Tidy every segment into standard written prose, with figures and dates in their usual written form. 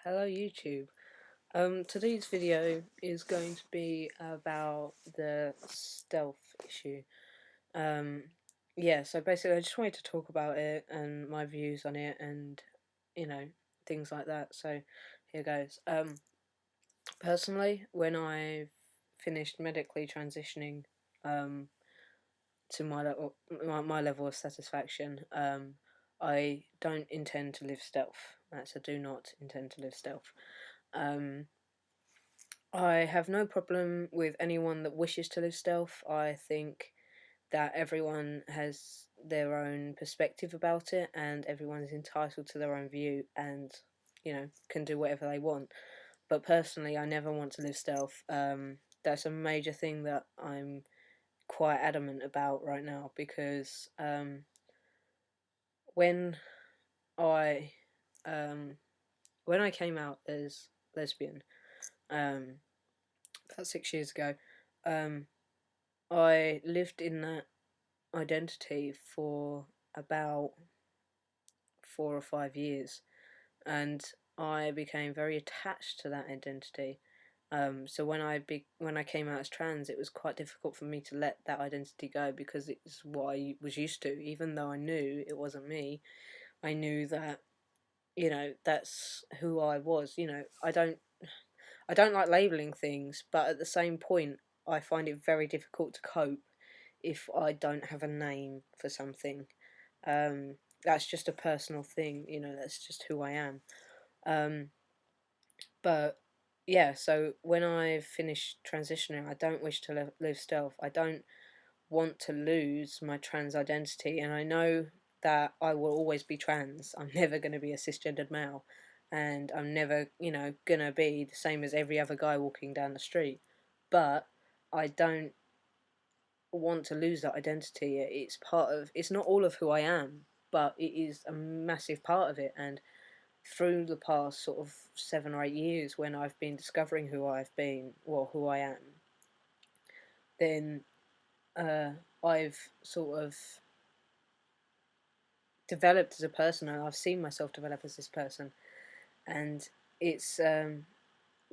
Hello YouTube. Today's video is going to be about the stealth issue. Um, so basically I just wanted to talk about it and my views on it and, you know, things like that. So here goes. Personally, when I finished medically transitioning um, to my level of satisfaction, I don't intend to live stealth. That's a do not intend to live stealth. Um, I have no problem with anyone that wishes to live stealth. I think that everyone has their own perspective about it, and everyone is entitled to their own view, and can do whatever they want. But personally, I never want to live stealth. That's a major thing that I'm quite adamant about right now because when I um, when I came out as lesbian about 6 years ago, um, I lived in that identity for about 4 or 5 years, and I became very attached to that identity. So when I came out as trans, it was quite difficult for me to let that identity go because it's what I was used to. Even though I knew it wasn't me, I knew that that's who I was. I don't like labeling things, but at the same point, I find it very difficult to cope if I don't have a name for something. That's just a personal thing, that's just who I am. Um, but yeah, so when I finish transitioning, I don't wish to live stealth. I don't want to lose my trans identity, and I know that I will always be trans. I'm never going to be a cisgendered male, and I'm never, going to be the same as every other guy walking down the street. But I don't want to lose that identity. It's not all of who I am, but it is a massive part of it. And through the past sort of 7 or 8 years, when I've been discovering who I've been, well, who I am, then uh, I've sort of developed as a person, and I've seen myself develop as this person. And it's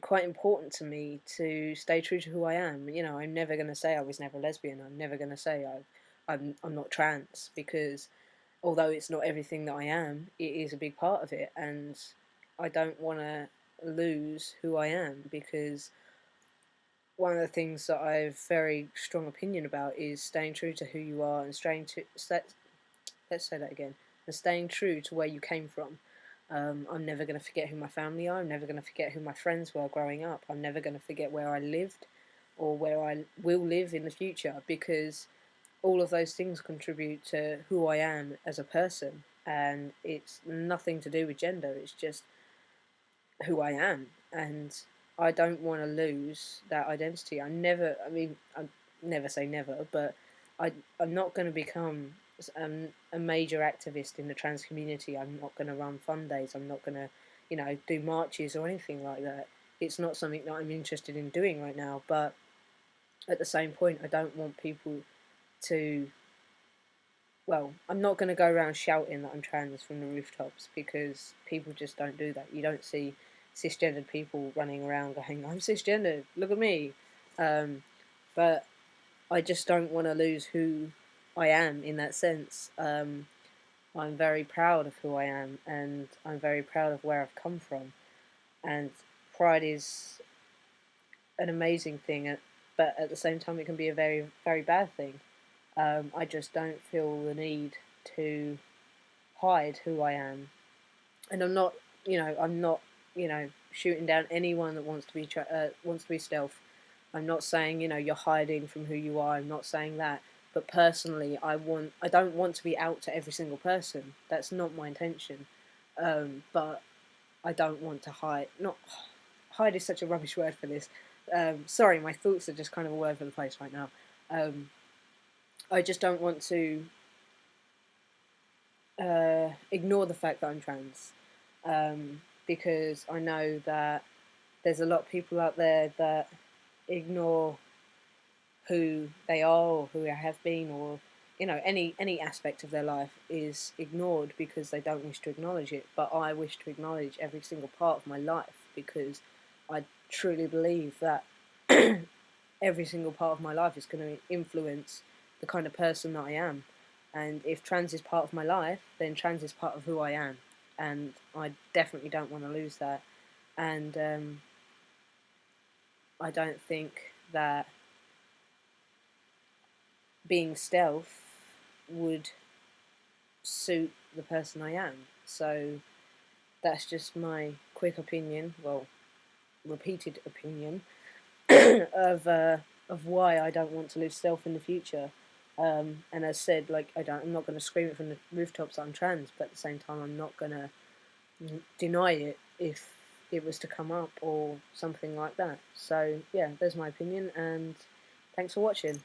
quite important to me to stay true to who I am. I'm never going to say I was never lesbian. I'm never going to say I'm not trans, because although it's not everything that I am, it is a big part of it, and I don't want to lose who I am, because one of the things that I have very strong opinion about is staying true to who you are and let's say that again, and staying true to where you came from. I'm never going to forget who my family are. I'm never going to forget who my friends were growing up. I'm never going to forget where I lived or where I will live in the future, because all of those things contribute to who I am as a person, and it's nothing to do with gender. It's just who I am, and I don't want to lose that identity. I never say never, but I'm not going to become a major activist in the trans community. I'm not going to run fun days. I'm not going to, do marches or anything like that. It's not something that I'm interested in doing right now, but at the same point, I don't want people to, well, I'm not going to go around shouting that I'm trans from the rooftops, because people just don't do that. You don't see cisgendered people running around going, I'm cisgendered, look at me. But I just don't want to lose who I am in that sense. I'm very proud of who I am, and I'm very proud of where I've come from. And pride is an amazing thing, but at the same time, it can be a very, very bad thing. I just don't feel the need to hide who I am, and I'm not, shooting down anyone that wants to be stealth. I'm not saying you're hiding from who you are. I'm not saying that, but personally, I don't want to be out to every single person. That's not my intention. But I don't want to hide. Not hide is such a rubbish word for this. Sorry, my thoughts are just kind of all over the place right now. I just don't want to ignore the fact that I'm trans, because I know that there's a lot of people out there that ignore who they are or who I have been, or you know, any aspect of their life is ignored because they don't wish to acknowledge it. But I wish to acknowledge every single part of my life, because I truly believe that every single part of my life is going to influence the kind of person that I am. And if trans is part of my life, then trans is part of who I am, and I definitely don't want to lose that. And I don't think that being stealth would suit the person I am. So that's just my quick opinion, well, repeated opinion of why I don't want to lose stealth in the future. And as said, like, I'm not going to scream it from the rooftops that I'm trans, but at the same time, I'm not going to deny it if it was to come up or something like that. So yeah, there's my opinion, and thanks for watching.